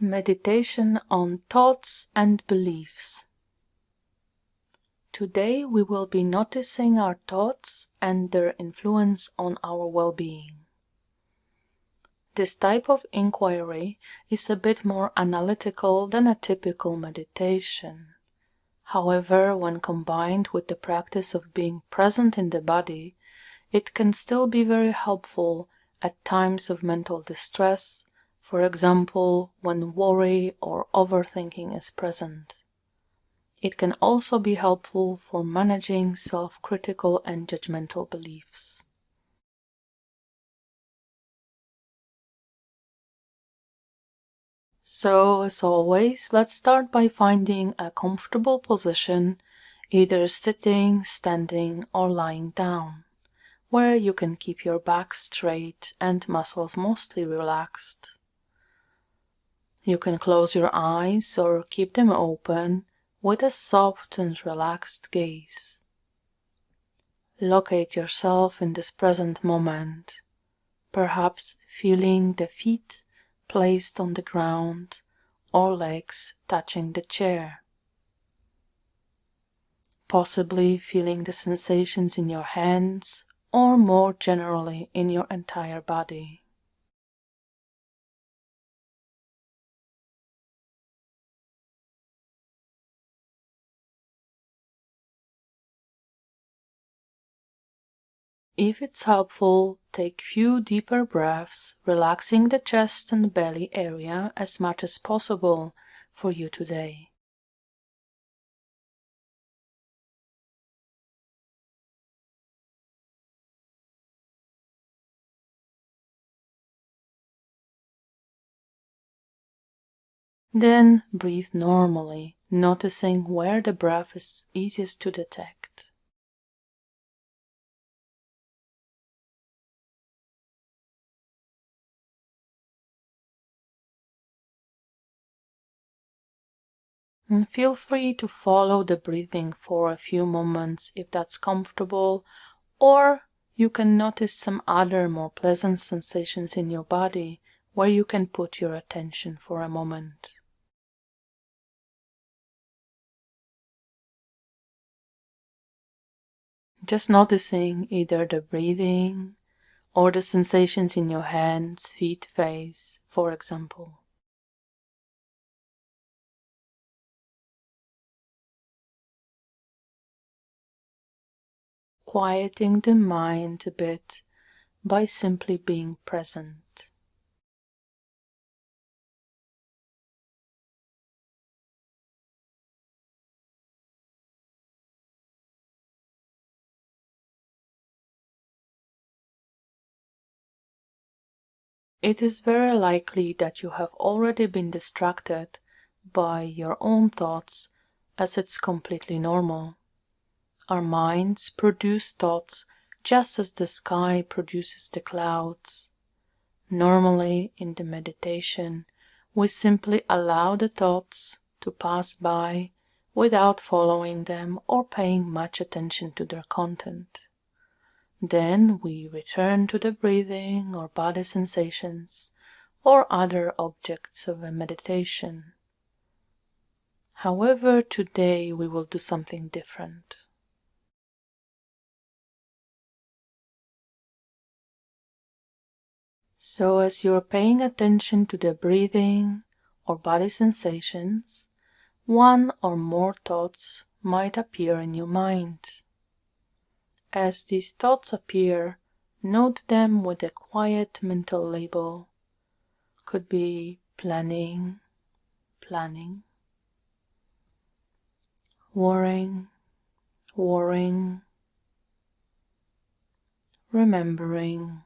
Meditation on thoughts and beliefs. Today we will be noticing our thoughts and their influence on our well-being. This type of inquiry is a bit more analytical than a typical meditation. However, when combined with the practice of being present in the body, it can still be very helpful at times of mental distress. For example, when worry or overthinking is present. It can also be helpful for managing self-critical and judgmental beliefs. So, as always, let's start by finding a comfortable position, either sitting, standing, or lying down, where you can keep your back straight and muscles mostly relaxed. You can close your eyes or keep them open with a soft and relaxed gaze. Locate yourself in this present moment, perhaps feeling the feet placed on the ground or legs touching the chair. Possibly feeling the sensations in your hands or more generally in your entire body. If it's helpful, take few deeper breaths, relaxing the chest and belly area as much as possible for you today. Then breathe normally, noticing where the breath is easiest to detect. And feel free to follow the breathing for a few moments if that's comfortable, or you can notice some other more pleasant sensations in your body where you can put your attention for a moment. Just noticing either the breathing or the sensations in your hands, feet, face, for example. Quieting the mind a bit by simply being present. It is very likely that you have already been distracted by your own thoughts, as it's completely normal. Our minds produce thoughts just as the sky produces the clouds. Normally, in the meditation, we simply allow the thoughts to pass by without following them or paying much attention to their content. Then we return to the breathing or body sensations or other objects of a meditation. However, today we will do something different. So as you're paying attention to the breathing or body sensations, one or more thoughts might appear in your mind. As these thoughts appear, note them with a quiet mental label. Could be planning, worrying, remembering,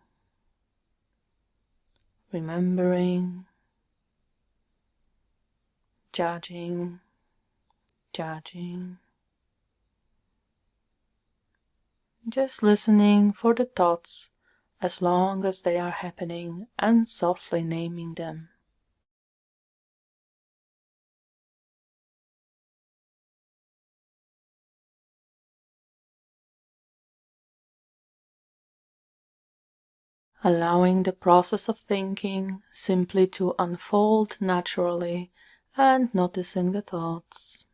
judging. Just listening for the thoughts as long as they are happening and softly naming them. allowing the process of thinking simply to unfold naturally and noticing the thoughts.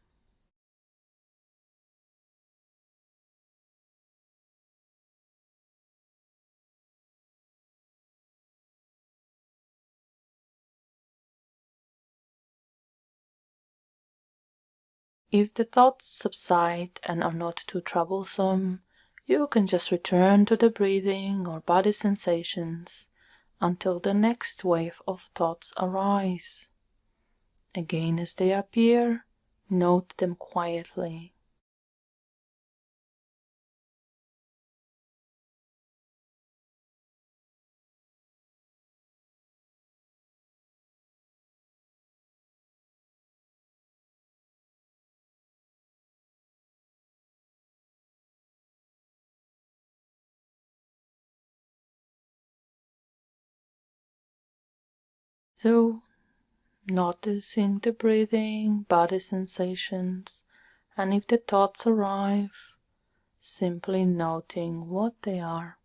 If the thoughts subside and are not too troublesome, you can just return to the breathing or body sensations until the next wave of thoughts arise. Again, as they appear, note them quietly. So, noticing the breathing, body sensations, and if the thoughts arrive, simply noting what they are.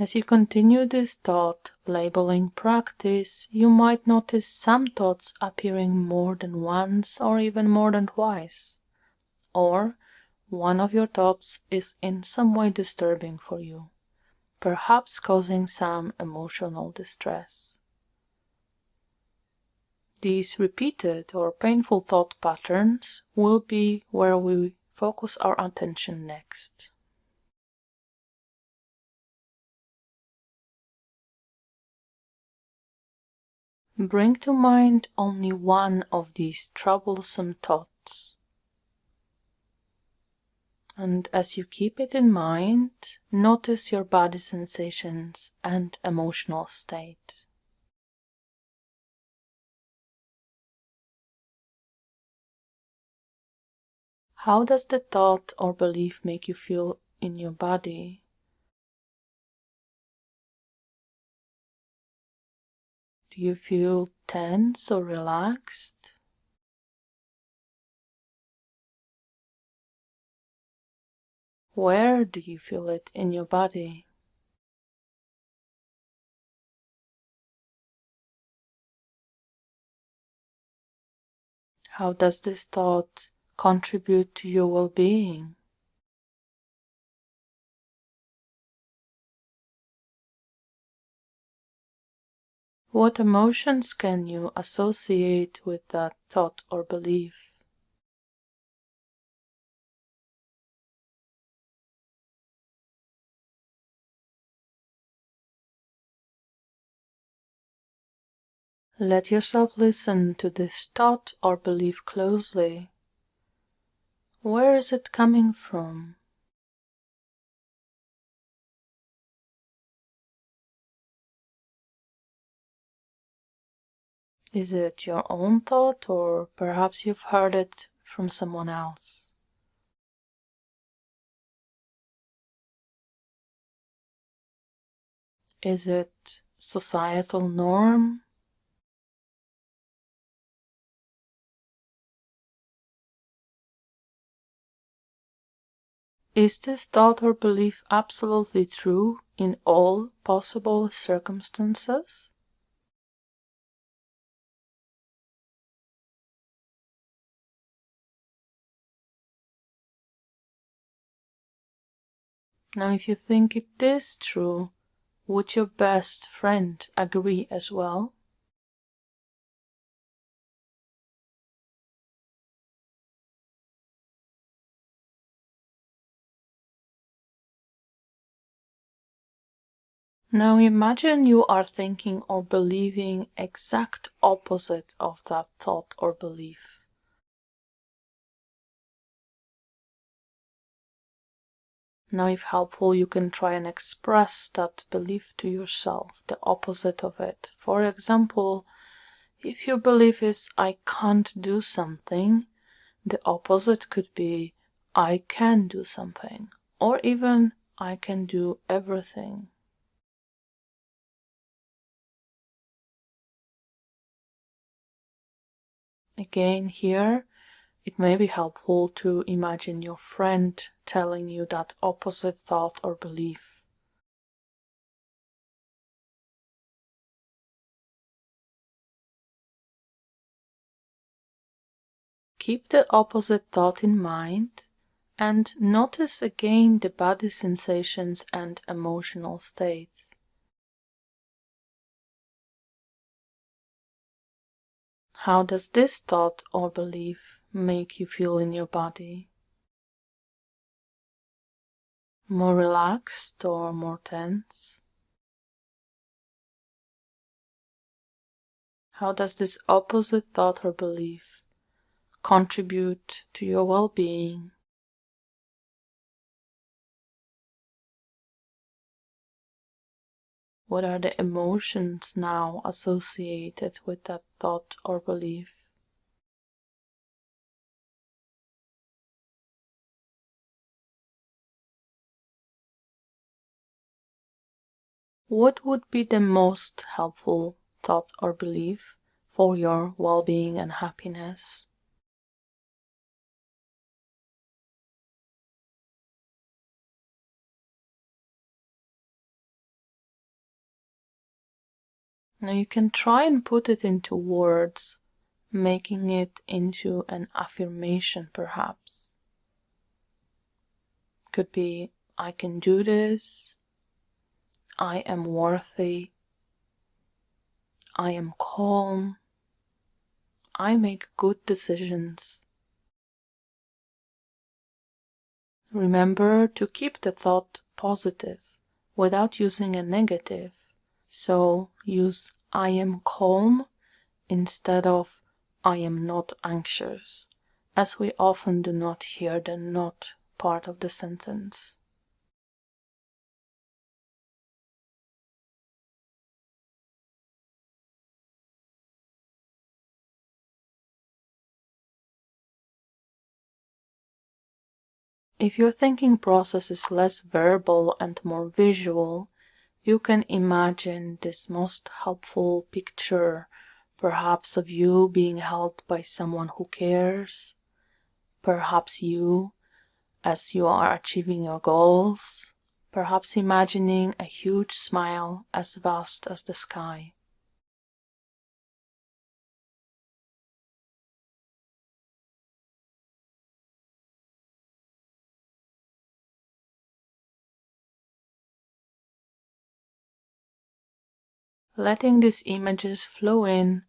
As you continue this thought labeling practice, you might notice some thoughts appearing more than once or even more than twice. Or one of your thoughts is in some way disturbing for you, perhaps causing some emotional distress. These repeated or painful thought patterns will be where we focus our attention next. Bring to mind only one of these troublesome thoughts. And as you keep it in mind, notice your body sensations and emotional state. How does the thought or belief make you feel in your body? Do you feel tense or relaxed? Where do you feel it in your body? How does this thought contribute to your well-being? What emotions can you associate with that thought or belief? Let yourself listen to this thought or belief closely. Where is it coming from? Is it your own thought, or perhaps you've heard it from someone else? Is it societal norm? Is this thought or belief absolutely true in all possible circumstances? Now, if you think it is true, would your best friend agree as well? Now imagine you are thinking or believing exact opposite of that thought or belief. Now, if helpful, you can try and express that belief to yourself, the opposite of it. For example, if your belief is I can't do something, the opposite could be I can do something, or even I can do everything. Again, here, it may be helpful to imagine your friend telling you that opposite thought or belief. Keep the opposite thought in mind and notice again the body sensations and emotional state. How does this thought or belief make you feel in your body? More relaxed or more tense? How does this opposite thought or belief contribute to your well-being? What are the emotions now associated with that thought or belief? What would be the most helpful thought or belief for your well-being and happiness? Now you can try and put it into words, making it into an affirmation perhaps. Could be, I can do this, I am worthy, I am calm, I make good decisions. Remember to keep the thought positive without using a negative. So use I am calm instead of I am not anxious, as we often do not hear the not part of the sentence. If your thinking process is less verbal and more visual, you can imagine this most helpful picture, perhaps of you being held by someone who cares, perhaps you as you are achieving your goals, perhaps imagining a huge smile as vast as the sky. Letting these images flow in,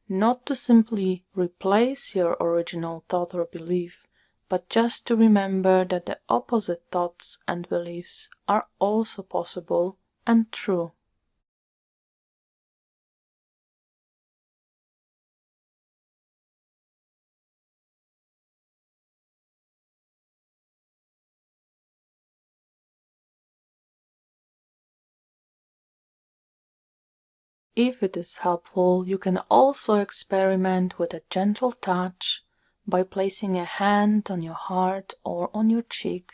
not to simply replace your original thought or belief, but just to remember that the opposite thoughts and beliefs are also possible and true. If it is helpful, you can also experiment with a gentle touch by placing a hand on your heart or on your cheek,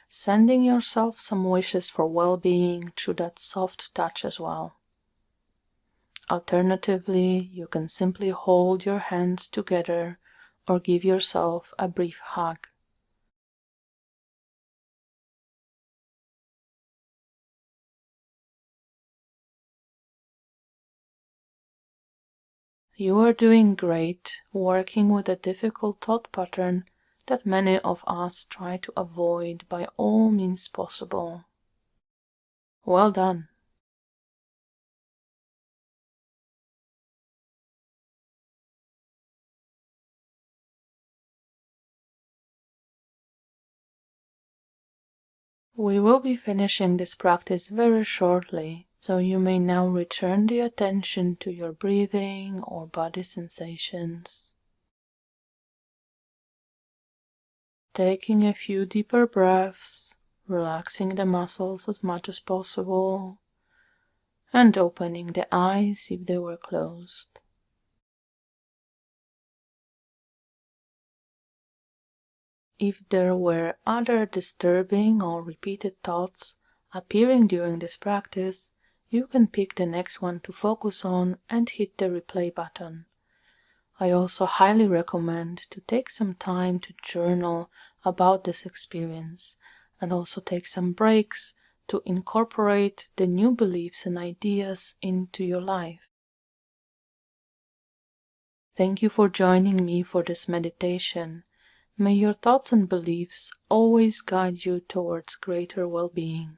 sending yourself some wishes for well-being through that soft touch as well. Alternatively, you can simply hold your hands together or give yourself a brief hug. You are doing great, working with a difficult thought pattern that many of us try to avoid by all means possible. Well done. We will be finishing this practice very shortly, so you may now return the attention to your breathing or body sensations. Taking a few deeper breaths, relaxing the muscles as much as possible, and opening the eyes if they were closed. If there were other disturbing or repeated thoughts appearing during this practice, you can pick the next one to focus on and hit the replay button. I also highly recommend to take some time to journal about this experience and also take some breaks to incorporate the new beliefs and ideas into your life. Thank you for joining me for this meditation. May your thoughts and beliefs always guide you towards greater well-being.